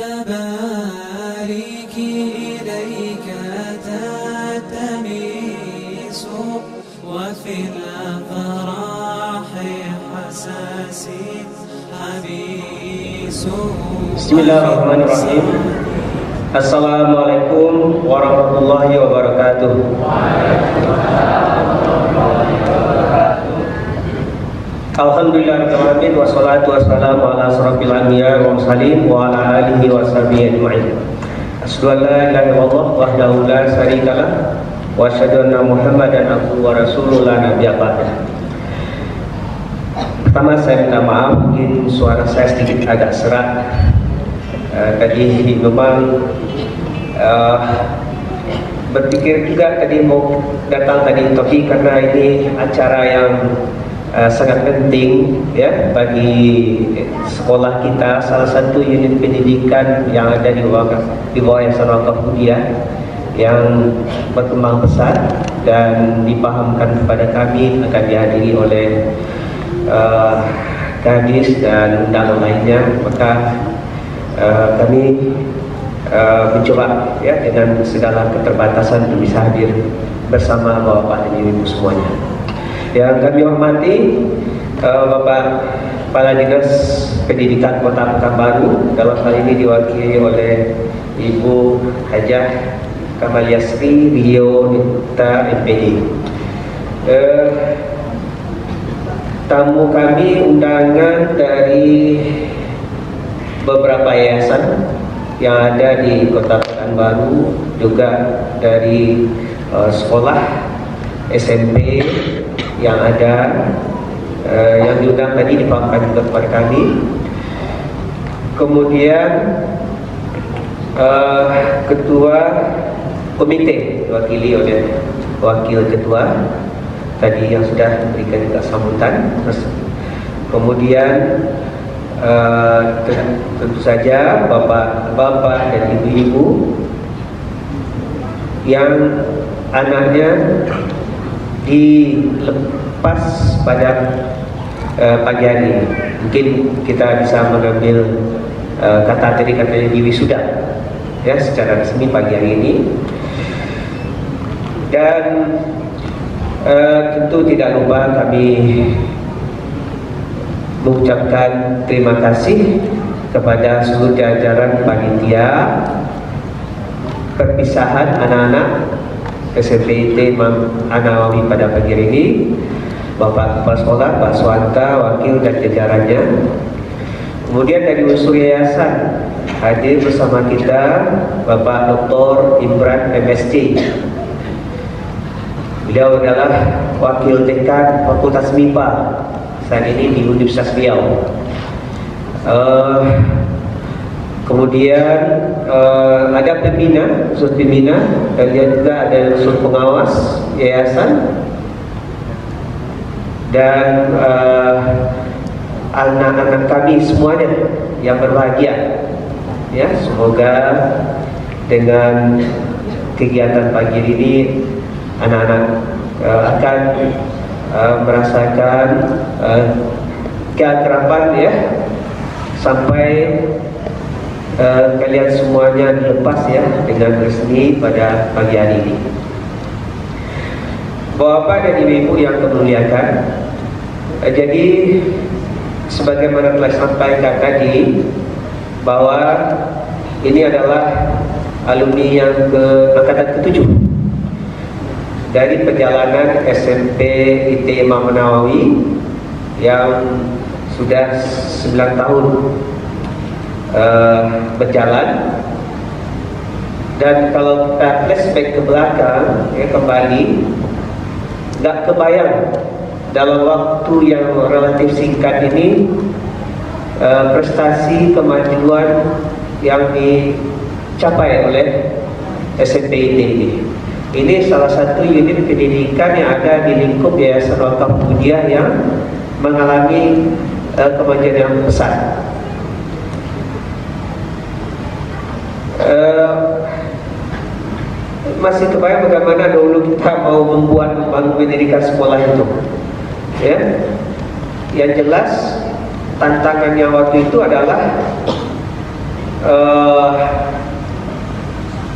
تبارك إليك تلتمس وفي الأفراح حساس حبيس. Bismillahirrahmanirrahim. Assalamualaikum warahmatullahi wabarakatuh. Alhamdulillahirrahmanirrahim. Wassalatu wassalamu ala asrofil anbiya wa mursalin wa ala alihi wa sahbihi ajma'in. Asyhadu an la ilaha illallah wahdahu la syarikalah wa asyhadu anna Muhammadan abduhu wa rasuluhu la nabiyya ba'dah. Pertama saya minta maaf, mungkin suara saya sedikit agak serak. Tadi memang berpikir juga tadi mau datang tadi, tapi karena ini acara yang sangat penting ya bagi sekolah kita, salah satu unit pendidikan yang ada di bawah Yayasan Wakaf Mulia yang berkembang pesat dan dipahamkan kepada kami akan dihadiri oleh gadis dan undangan lainnya, maka kami mencoba ya dengan segala keterbatasan untuk bisa hadir bersama Bapak dan Ibu semuanya. Yang kami hormati Bapak Kepala Dinas Pendidikan Kota Pekanbaru, dalam hal ini diwakili oleh Ibu Hajah Kamaliasri Rio Nita MPD. Tamu kami undangan dari beberapa yayasan yang ada di Kota Pekanbaru, juga dari sekolah SMP yang ada, yang diundang tadi dipahamkan juga kepada kami. Kemudian ketua komite diwakili oleh wakil ketua tadi yang sudah memberikan juga sambutan. Kemudian tentu saja bapak-bapak dan ibu-ibu yang anaknya dilepas pada pagi hari. Mungkin kita bisa mengambil kata di wisuda ya secara resmi pagi hari ini. Dan tentu tidak lupa kami mengucapkan terima kasih kepada seluruh jajaran panitia perpisahan anak-anak SMP IT Imam An-Nawawi pada pagi hari ini, Bapak Kepala Sekolah, Pak Swanta, wakil dan jajarannya. Kemudian dari unsur yayasan hadir bersama kita Bapak Dr. Imran MSc. Beliau adalah wakil dekan Fakultas MIPA saat ini di Universitas Riau. Kemudian ada pembina, unsur pembina, dan dia juga ada unsur pengawas yayasan, dan anak-anak kami semuanya yang berbahagia ya, semoga dengan kegiatan pagi ini anak-anak akan merasakan keakraban ya, sampai kalian semuanya dilepas ya dengan resmi pada pagi hari ini. Bapak dan ibu-ibu yang kami muliakan, jadi sebagaimana telah disampaikan tadi bahwa ini adalah alumni yang angkatan ke-7 dari perjalanan SMP IT Imam An-Nawawi yang sudah 9 tahun berjalan. Dan kalau kita flashback ke belakang ya, kembali, nggak kebayang dalam waktu yang relatif singkat ini prestasi kemajuan yang dicapai oleh SMP IT ini. Ini salah satu unit pendidikan yang ada di lingkup Yayasan Wakaf Mulia yang mengalami kemajuan yang besar. Masih kebayang bagaimana dulu kita mau membangun pendidikan sekolah itu ya. Yang jelas tantangannya waktu itu adalah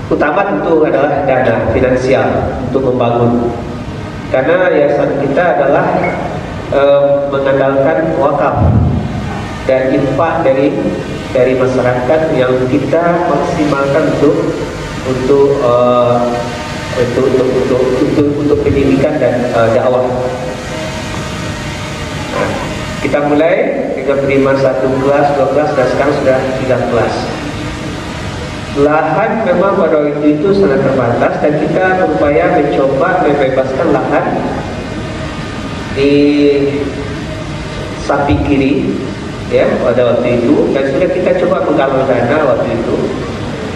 utama tentu adalah dana finansial untuk membangun, karena yayasan kita adalah mengandalkan wakaf dan infak dari masyarakat yang kita maksimalkan untuk pendidikan dan dakwah. Nah, kita mulai dengan penerimaan 1 kelas, 2 kelas, dan sekarang sudah 3 kelas. Lahan memang pada waktu itu sangat terbatas dan kita berupaya mencoba membebaskan lahan di samping kiri, ya, pada waktu itu, dan sudah kita coba menggalang dana waktu itu,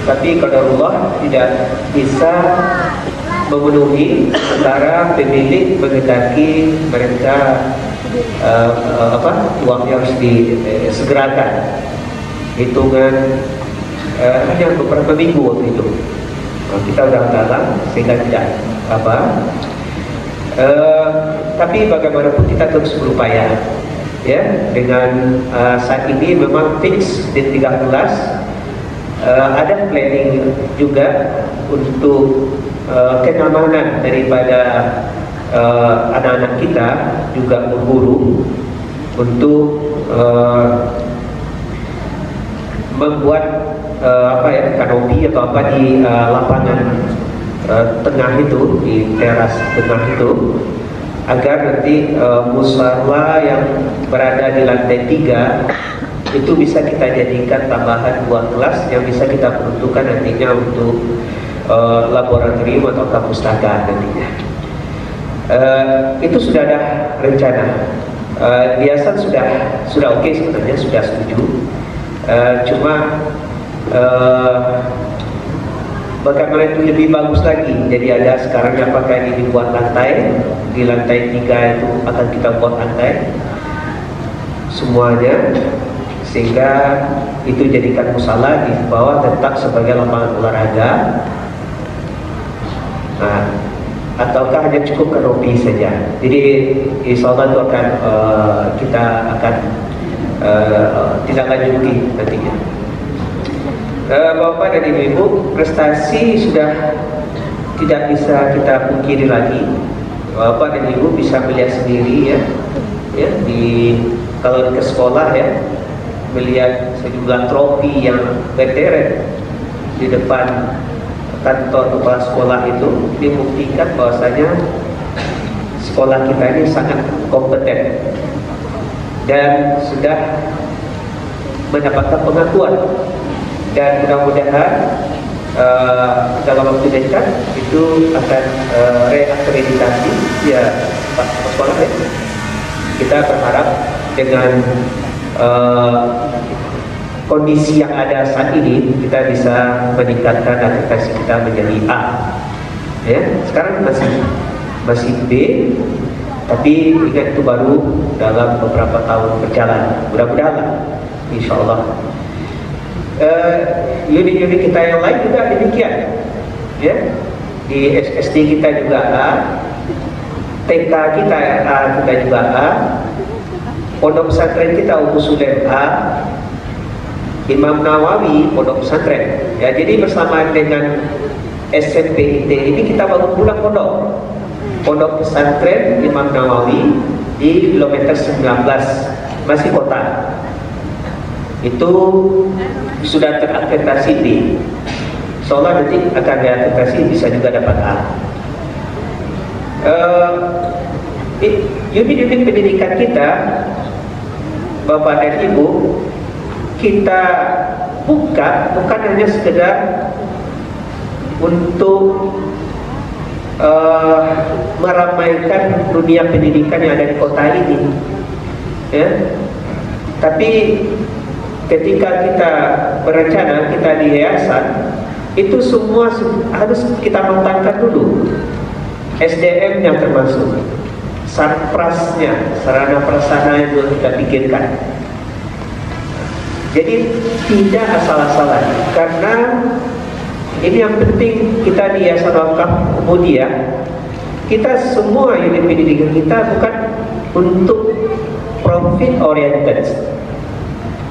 tapi qadarullah tidak bisa memenuhi antara pemilik menghendaki mereka uangnya harus disegerakan, hitungan hanya beberapa minggu waktu itu. Kita udah galang sehingga tidak tapi bagaimanapun kita terus berupaya, ya, dengan saat ini memang fix di 3 kelas. Ada planning juga untuk kenyamanan daripada anak-anak kita, juga guru untuk membuat kanopi atau apa di lapangan tengah itu, di teras tengah itu, agar nanti musala yang berada di lantai 3 itu bisa kita jadikan tambahan 2 kelas yang bisa kita peruntukkan nantinya untuk laboratorium atau pustaka nantinya. Itu sudah ada rencana. Yayasan sudah oke sebenarnya, sudah setuju. Cuma bagaimana itu lebih bagus lagi. Jadi ada sekarang apakah ini dibuat lantai, di lantai 3 itu akan kita buat lantai semuanya, sehingga itu jadikan musala, di bawah tetap sebagai lapangan olahraga. Nah, ataukah hanya cukup kanopi saja. Jadi insyaallah itu akan kita akan tidak lanjuti nantinya. Bapak dan Ibu, prestasi sudah tidak bisa kita pungkiri lagi. Bapak dan Ibu bisa melihat sendiri, ya, kalau ke sekolah, ya, melihat sejumlah trofi yang berderet di depan kantor kepala sekolah itu, membuktikan bahwasanya sekolah kita ini sangat kompeten dan sudah mendapatkan pengakuan. Dan mudah-mudahan dalam waktu dekat itu akan reakreditasi, ya, Pak Sekolah, ya. Kita berharap dengan kondisi yang ada saat ini kita bisa meningkatkan akreditasi kita menjadi A. Ya, sekarang masih B, tapi ingat itu baru dalam beberapa tahun berjalan. Mudah-mudahan, insya Allah. Unit-unit kita yang lain juga demikian, ya. Di SSD kita juga A, TK kita A, kita juga A, pondok pesantren kita Sulaim A, Imam Nawawi pondok pesantren, ya. Jadi bersamaan dengan SMP IT ini kita bangun pula pondok pesantren Imam Nawawi di kilometer 19, masih kota. Itu sudah terakreditasi B. Insyaallah nanti akan diakreditasi, bisa juga dapat A. Unit-unit pendidikan kita, Bapak dan Ibu, kita buka bukan hanya sekedar untuk meramaikan dunia pendidikan yang ada di kota ini, ya. Tapi ketika kita berencana, kita di yayasan, itu semua harus kita matangkan dulu. SDM yang termasuk, sarprasnya, sarana prasarana itu kita pikirkan. Jadi tidak asal-asalan, karena ini yang penting. Kita di Yayasan Wakaf Muhammadiyah, kita semua unit pendidikan kita bukan untuk profit oriented,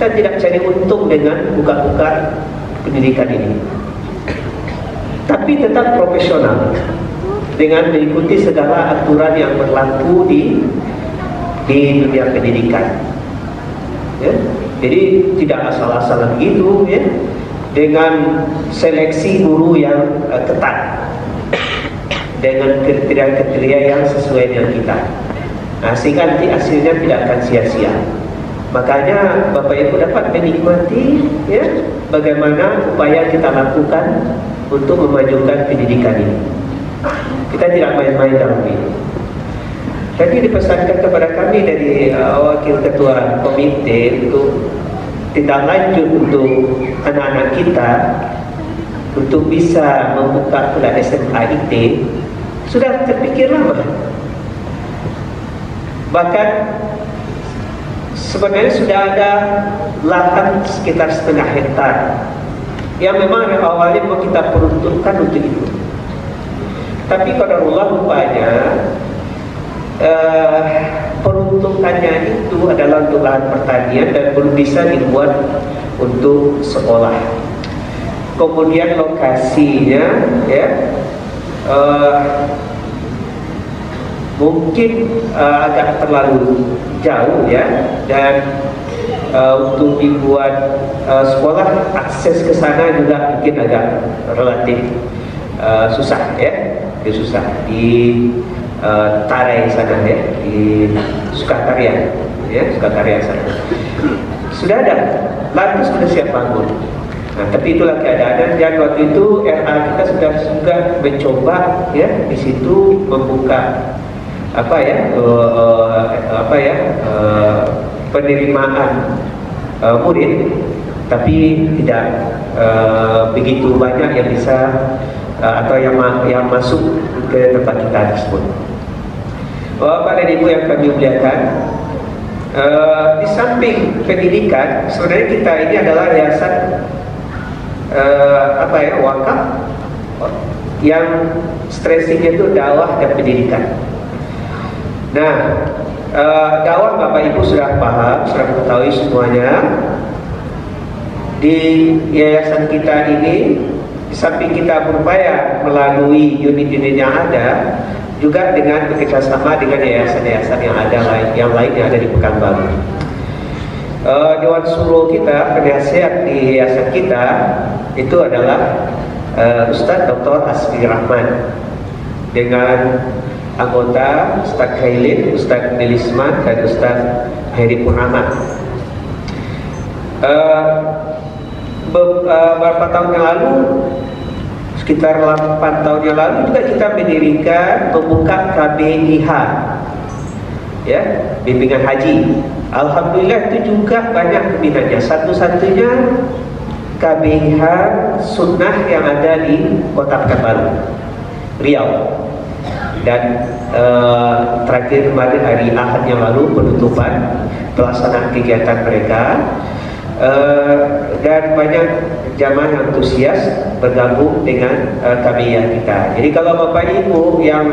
Kita tidak cari untung dengan buka-buka pendidikan ini, tapi tetap profesional dengan mengikuti segala aturan yang berlaku di dunia pendidikan. Ya? Jadi tidak asal-asalan gitu, ya, dengan seleksi guru yang ketat, dengan kriteria-kriteria yang sesuai dengan kita. Nah, sehingga nanti hasilnya tidak akan sia-sia. Makanya Bapak Ibu dapat menikmati, ya, bagaimana upaya kita lakukan untuk memajukan pendidikan ini. Kita tidak main-main dalam ini. Tadi dipesankan kepada kami dari wakil ketua komite untuk tindak lanjut untuk anak-anak kita untuk bisa membuka pula SMA IT. Sudah terpikir lama. Bahkan sebenarnya sudah ada lahan sekitar 1,5 hektar yang memang awalnya mau kita peruntukkan untuk itu. Tapi qadarullah rupanya peruntukannya itu adalah untuk lahan pertanian dan belum bisa dibuat untuk sekolah. Kemudian lokasinya, ya, mungkin agak terlalu jauh, ya, dan untuk dibuat sekolah, akses ke sana juga mungkin agak relatif susah, ya, susah di Tarai sana, ya, di Sukakarya, ya, Sukakarya sana. Sudah ada, lantas sudah siap bangun. Nah, tapi itulah keadaan. Dan waktu itu RA kita sudah mencoba, ya, di situ membuka penerimaan murid, tapi tidak begitu banyak yang bisa atau yang masuk ke tempat kita tersebut. Bapak dan Ibu yang kami muliakan, di samping pendidikan, sebenarnya kita ini adalah yayasan wakaf yang stressingnya itu dakwah dan pendidikan. Nah, dakwah Bapak Ibu sudah paham, sudah mengetahui semuanya. Di yayasan kita ini, di samping kita berupaya melalui unit-unit yang ada, juga dengan bekerjasama dengan yayasan-yayasan yang lain yang ada di Pekanbaru. Dewan Suro kita, penasihat di yayasan kita itu adalah Ustadz Dr. Hasbi Rahman, dengan anggota Ustadz Khailin, Ustadz Melisman, dan Ustadz Heri Purnama. Beberapa tahun yang lalu, sekitar 8 tahun yang lalu juga kita mendirikan, membuka KBIH, ya, bimbingan haji. Alhamdulillah itu juga banyak peminatnya. Satu-satunya KBIH sunnah yang ada di Kota Pekanbaru, Riau. Dan terakhir kemarin hari Ahad yang lalu penutupan pelaksanaan kegiatan mereka. Dan banyak jamaah yang antusias bergabung dengan KBIH kita. Jadi kalau Bapak Ibu yang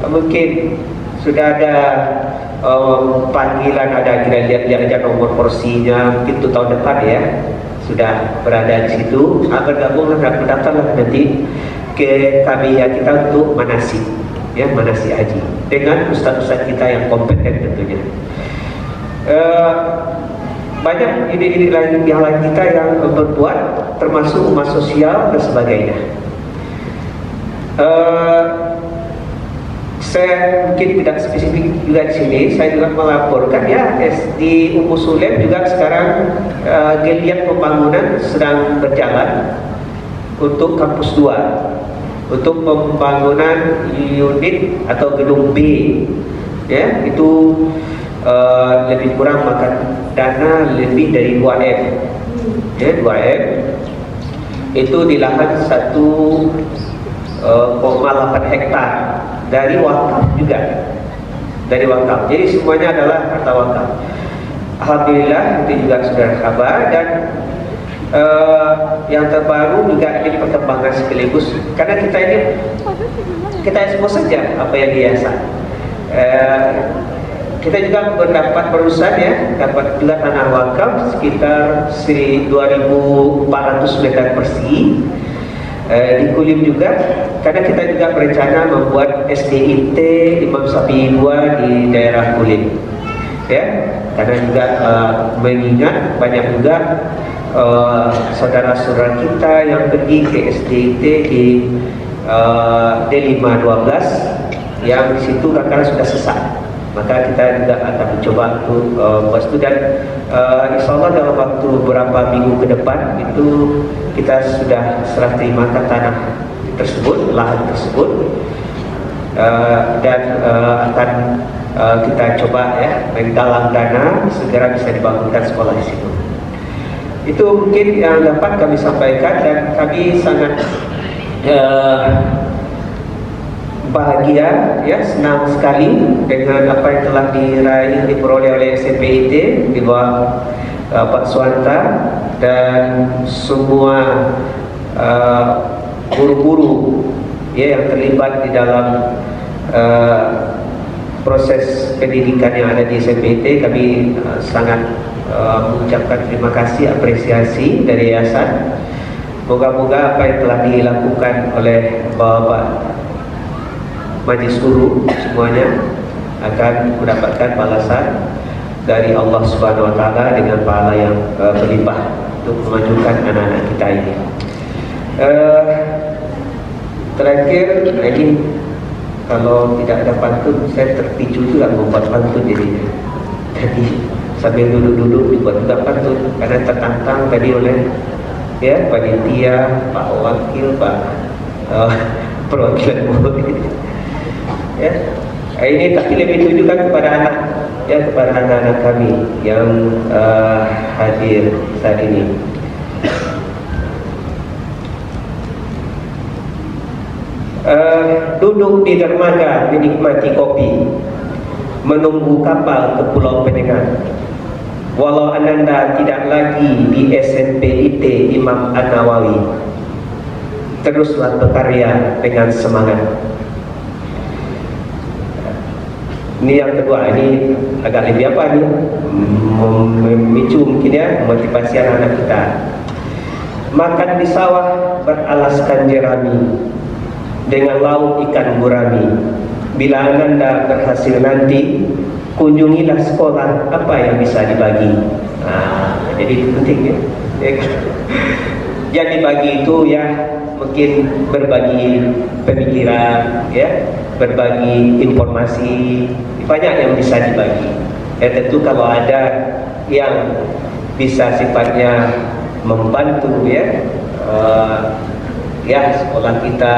mungkin sudah ada panggilan, ada kita lihat aja nomor porsinya, mungkin untuk tahun depan, ya, sudah berada di situ, bergabunglah dan mendaftarlah nanti ke KBIH kita untuk manasik, ya, manasik haji dengan ustaz-ustaz kita yang kompeten tentunya. Banyak ide-ide lain yang lain kita yang berbuat, termasuk rumah sosial dan sebagainya. Saya mungkin tidak spesifik juga di sini. Saya juga melaporkan, ya, di Ummu Sulaim juga sekarang geliat pembangunan sedang berjalan untuk kampus 2, untuk pembangunan unit atau gedung B, ya, itu lebih kurang makan dana lebih dari 2M, ya, 2M itu di lahan 1,8 hektar dari wakaf juga, dari wakaf. Jadi semuanya adalah harta wakaf. Alhamdulillah itu juga sudah kabar. Dan yang terbaru juga ini perkembangan sekaligus, karena kita semua saja apa yang biasa. kita juga barusan ya dapat juga tanah wakaf sekitar 2.400 meter persegi di Kulim juga, karena kita juga berencana membuat SDIT Imam Syafi'i 2 di daerah Kulim ya, karena juga mengingat banyak juga saudara-saudara kita yang pergi ke SDIT di D512 yang di situ kadang-kadang sudah sesat, maka kita juga akan mencoba untuk buat itu, dan insya Allah dalam waktu beberapa minggu ke depan itu kita sudah serah terimakan tanah tersebut, lahan tersebut, dan akan kita coba ya menggalang dana segera bisa dibangunkan sekolah di situ. Itu mungkin yang dapat kami sampaikan, dan kami sangat bahagia ya, senang sekali dengan apa yang telah diperoleh oleh SMPIT di bawah Pak Suwanta dan semua guru-guru ya yang terlibat di dalam proses pendidikan yang ada di SMPIT. Kami sangat mengucapkan terima kasih, apresiasi dari yayasan. Moga-moga apa yang telah dilakukan oleh Bapak Majlis Guru semuanya akan mendapatkan balasan dari Allah Subhanahu Wa Taala dengan pahala yang berlimpah untuk memajukan anak-anak kita ini. Terakhir, ini kalau tidak ada pantun, saya terpicu juga membuat pantun jadinya. Jadi sambil duduk-duduk dibuat juga pantun, karena tertantang tadi oleh ya panitia, Pak Wakil, Pak perwakilan murid. Ya, ini tapi lebih tujukan kepada anak ya, kepada anak-anak kami yang hadir saat ini. Duduk di dermaga menikmati kopi, menunggu kapal ke Pulau Penyengat. Walau Ananda tidak lagi di SMPIT Imam An-Nawawi, teruslah berkarya dengan semangat. Ini yang kedua, ini agak lebih apa nih, memicu mungkin ya, motivasi anak-anak kita. Makan di sawah beralaskan jerami, dengan lauk ikan gurami. Bila Ananda berhasil nanti, kunjungilah sekolah, apa yang bisa dibagi. Jadi itu penting ya. Yang dibagi itu ya mungkin berbagi pemikiran ya, berbagi informasi, banyak yang bisa dibagi. Ya tentu kalau ada yang bisa sifatnya membantu ya, ya sekolah kita,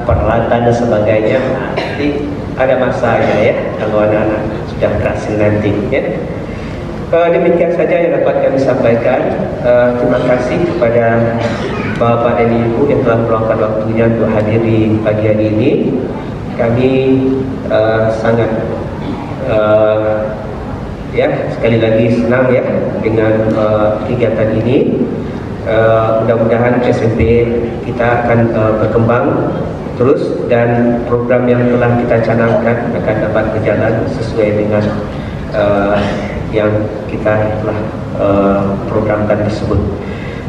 peralatan dan sebagainya, nanti ada masanya ya kalau anak-anak sudah berhasil nanti ya. Demikian saja yang dapat kami sampaikan. Terima kasih kepada Bapak dan Ibu yang telah meluangkan waktunya untuk hadir di pagi hari ini. Kami sangat ya sekali lagi senang ya dengan kegiatan ini. Mudah-mudahan SMP kita akan berkembang terus, dan program yang telah kita canangkan akan dapat berjalan sesuai dengan yang kita telah programkan tersebut.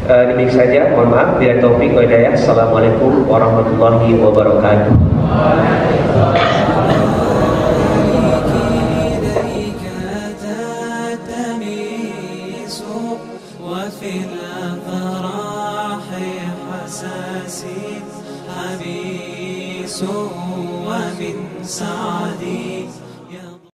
Demikian saja, mohon maaf bila taufik wa hidayah. Assalamualaikum warahmatullahi wabarakatuh. ومن سعدي